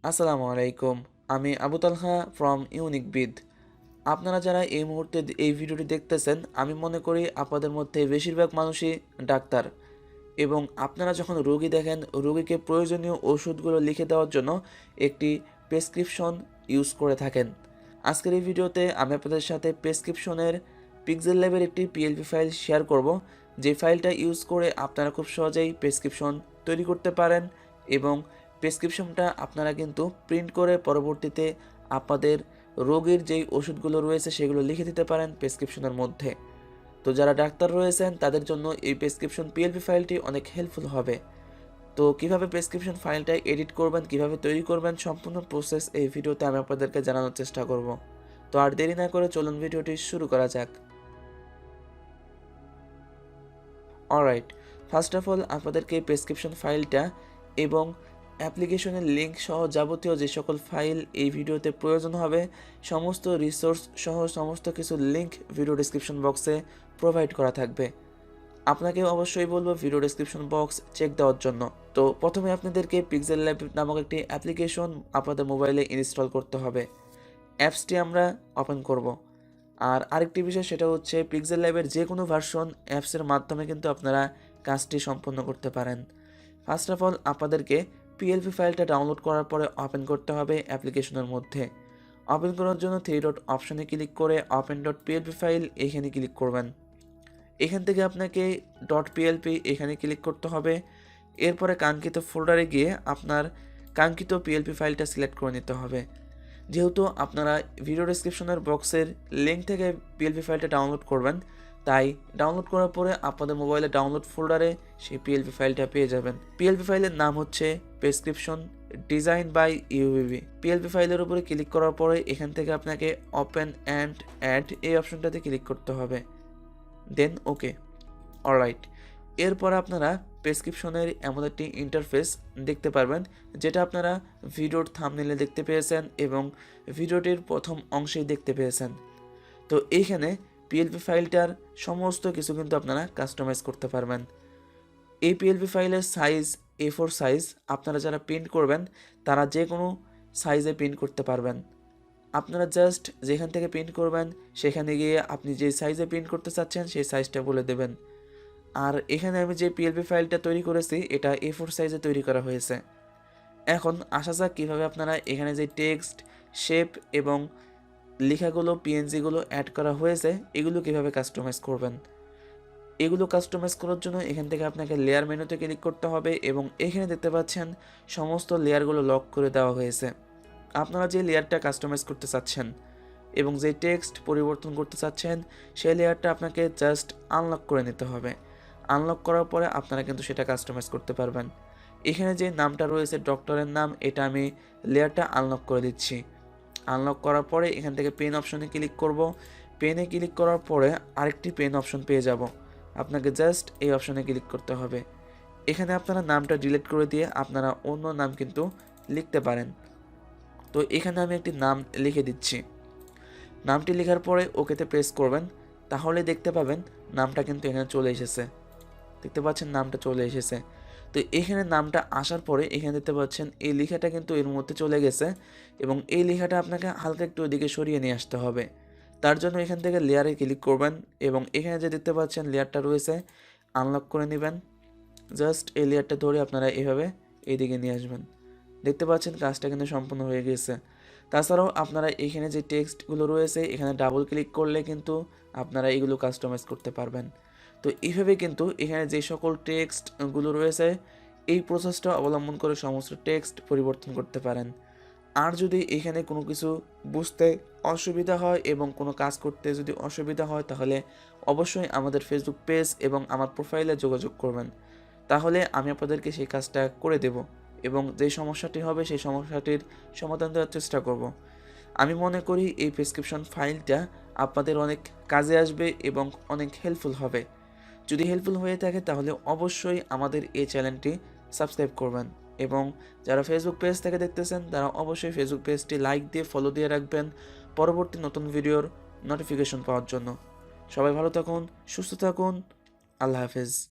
আসসালামু আলাইকুম। আমি আবু তালহা ফ্রম UniqueBid। আপনারা যারা এই মুহূর্তে এই ভিডিওটি দেখতেছেন, আমি মনে করি আপনাদের মধ্যে বেশিরভাগ মানুষই ডাক্তার, এবং আপনারা যখন রোগী দেখেন, রোগীকে প্রয়োজনীয় ওষুধগুলো লিখে দেওয়ার জন্য একটি প্রেসক্রিপশন ইউজ করে থাকেন। আজকের এই ভিডিওতে আমি আপনাদের সাথে প্রেসক্রিপশনের পিক্সেলল্যাবের একটি PLP ফাইল শেয়ার করব, যে ফাইলটা ইউজ করে আপনারা খুব সহজেই প্রেসক্রিপশন তৈরি করতে পারেন, এবং প্রেসক্রিপশনটা আপনারা কিন্তু প্রিন্ট করে পরবর্তীতে আপনাদের রোগীর যেই ওষুধগুলো রয়েছে সেগুলো লিখে দিতে পারেন প্রেসক্রিপশনের মধ্যে। তো যারা ডাক্তার রয়েছেন তাদের জন্য এই প্রেসক্রিপশন PLP ফাইলটি অনেক হেল্পফুল হবে। তো কিভাবে প্রেসক্রিপশন ফাইলটা এডিট করবেন, কিভাবে তৈরি করবেন, সম্পূর্ণ প্রসেস এই ভিডিওতে আমি আপনাদেরকে জানানোর চেষ্টা করব। তো আর দেরি না করে চলুন ভিডিওটি শুরু করা যাক। অলরাইট, ফার্স্ট অফ অল আপনাদেরকে প্রেসক্রিপশন ফাইলটা এবং অ্যাপ্লিকেশনের লিঙ্ক সহ যাবতীয় যে সকল ফাইল এই ভিডিওতে প্রয়োজন হবে, সমস্ত রিসোর্স সহ সমস্ত কিছু লিঙ্ক ভিডিও ডেসক্রিপশন বক্সে প্রোভাইড করা থাকবে। আপনাকে অবশ্যই বলবো ভিডিও ডেসক্রিপশন বক্স চেক দেওয়ার জন্য। তো প্রথমে আপনাদেরকে Pixellab নামক একটি অ্যাপ্লিকেশন আপনাদের মোবাইলে ইনস্টল করতে হবে। অ্যাপসটি আমরা ওপেন করব। আর আরেকটি বিষয়, সেটা হচ্ছে Pixellab'ের যে কোনো ভার্সন অ্যাপসের মাধ্যমে কিন্তু আপনারা কাজটি সম্পন্ন করতে পারেন। ফার্স্ট অফ অল আপনাদেরকে PLP ফাইলটা ডাউনলোড করার পরে ওপেন করতে হবে অ্যাপ্লিকেশনের মধ্যে। ওপেন করার জন্য 3 ডট অপশনে ক্লিক করে ওপেন ডট PLP ফাইল এখানে ক্লিক করবেন। এখান থেকে আপনাকে .plp এখানে ক্লিক করতে হবে। এরপরে কাঙ্ক্ষিত ফোল্ডারে গিয়ে আপনার কাঙ্ক্ষিত PLP ফাইলটা সিলেক্ট করে নিতে হবে। যেহেতু আপনারা ভিডিও ডেসক্রিপশনের বক্সের লিঙ্ক থেকে PLP ফাইলটা ডাউনলোড করবেন, তাই ডাউনলোড করার পরে আপনাদের মোবাইলে ডাউনলোড ফোল্ডারে সেই PLP ফাইলটা পেয়ে যাবেন। PLP ফাইলের নাম হচ্ছে prescription design by UBB। PLP ফাইলের উপরে ক্লিক করার পরে এখান থেকে আপনাকে ওপেন অ্যান্ড অ্যাড এই অপশনটাতে ক্লিক করতে হবে, দেন ওকে। অলরাইট, এরপর আপনারা প্রেসক্রিপশনের এমন একটি ইন্টারফেস দেখতে পারবেন, যেটা আপনারা ভিডিওর থাম্বনেইলে দেখতে পেয়েছেন এবং ভিডিওটির প্রথম অংশেই দেখতে পেয়েছেন। তো এইখানে PLP ফাইলটার সমস্ত কিছু কিন্তু আপনারা কাস্টমাইজ করতে পারবেন। এই PLP ফাইলের সাইজ A4 সাইজ। আপনারা যারা প্রিন্ট করবেন তারা যে কোনো সাইজে প্রিন্ট করতে পারবেন। আপনারা জাস্ট যেখান থেকে প্রিন্ট করবেন সেখানে গিয়ে আপনি যে সাইজে প্রিন্ট করতে চাচ্ছেন সেই সাইজটা বলে দেবেন। আর এখানে আমি যে PLP ফাইলটা তৈরি করেছি এটা A4 সাইজে তৈরি করা হয়েছে। এখন আসা যাক কীভাবে আপনারা এখানে যে টেক্সট, শেপ এবং লেখাগুলো, PNGগুলো অ্যাড করা হয়েছে এগুলো কীভাবে কাস্টমাইজ করবেন। এগুলো কাস্টমাইজ করার জন্য এখান থেকে আপনাকে লেয়ার মেনুতে ক্লিক করতে হবে এবং এখানে দেখতে পাচ্ছেন সমস্ত লেয়ারগুলো লক করে দেওয়া হয়েছে। আপনারা যে লেয়ারটা কাস্টমাইজ করতে চাচ্ছেন এবং যে টেক্সট পরিবর্তন করতে চাচ্ছেন সেই লেয়ারটা আপনাকে জাস্ট আনলক করে নিতে হবে। আনলক করার পরে আপনারা কিন্তু সেটা কাস্টমাইজ করতে পারবেন। এখানে যে নামটা রয়েছে ডক্টরের নাম, এটা আমি লেয়ারটা আনলক করে দিচ্ছি। আনলক করার পরে এখান থেকে পেন অপশনে ক্লিক করব। পেনে ক্লিক করার পরে আরেকটি পেন অপশন পেয়ে যাব। আপনাকে জাস্ট এই অপশনে ক্লিক করতে হবে। এখানে আপনারা নামটা ডিলিট করে দিয়ে আপনারা অন্য নাম কিন্তু লিখতে পারেন। তো এখানে আমি একটি নাম লিখে দিচ্ছি। নামটি লেখার পরে ওকেতে প্রেস করবেন, তাহলে দেখতে পাবেন নামটা কিন্তু এখানে চলে এসেছে। দেখতে পাচ্ছেন নামটা চলে এসেছে। তো এখানে নামটা আসার পরে এখানে দেখতে পাচ্ছেন এই লেখাটা কিন্তু এর মধ্যে চলে গেছে এবং এই লেখাটা আপনাকে হালকা একটু ওইদিকে সরিয়ে নিয়ে আসতে হবে। তার জন্য এখান থেকে লেয়ারে ক্লিক করবেন এবং এখানে যে দেখতে পাচ্ছেন লেয়ারটা রয়েছে আনলক করে নেবেন। জাস্ট এই লেয়ারটা ধরে আপনারা এভাবে এইদিকে নিয়ে আসবেন। দেখতে পাচ্ছেন কাজটা কিন্তু সম্পূর্ণ হয়ে গেছে। তাছাড়াও আপনারা এখানে যে টেক্সটগুলো রয়েছে এখানে ডাবল ক্লিক করলে কিন্তু আপনারা এগুলো কাস্টমাইজ করতে পারবেন। তো এইভাবে কিন্তু এখানে যে সকল টেক্সটগুলো রয়েছে এই প্রসেসটা অবলম্বন করে সমস্ত টেক্সট পরিবর্তন করতে পারেন। আর যদি এখানে কোনো কিছু বুঝতে অসুবিধা হয় এবং কোনো কাজ করতে যদি অসুবিধা হয় তাহলে অবশ্যই আমাদের ফেসবুক পেজ এবং আমার প্রোফাইলে যোগাযোগ করবেন, তাহলে আমি আপনাদেরকে সেই কাজটা করে দেব এবং যে সমস্যাটি হবে সেই সমস্যাটির সমাধান দেওয়ার চেষ্টা করব। আমি মনে করি এই প্রেসক্রিপশন ফাইলটা আপনাদের অনেক কাজে আসবে এবং অনেক হেল্পফুল হবে। যদি হেল্পফুল হয়ে থাকে তাহলে অবশ্যই আমাদের এই চ্যানেলটি সাবস্ক্রাইব করবেন এবং যারা ফেসবুক পেজ থেকে দেখতেছেন তারা অবশ্যই ফেসবুক পেজটি লাইক দিয়ে ফলো দিয়ে রাখবেন পরবর্তী নতুন ভিডিওর নোটিফিকেশন পাওয়ার জন্য। সবাই ভালো থাকুন, সুস্থ থাকুন, আল্লাহ হাফেজ।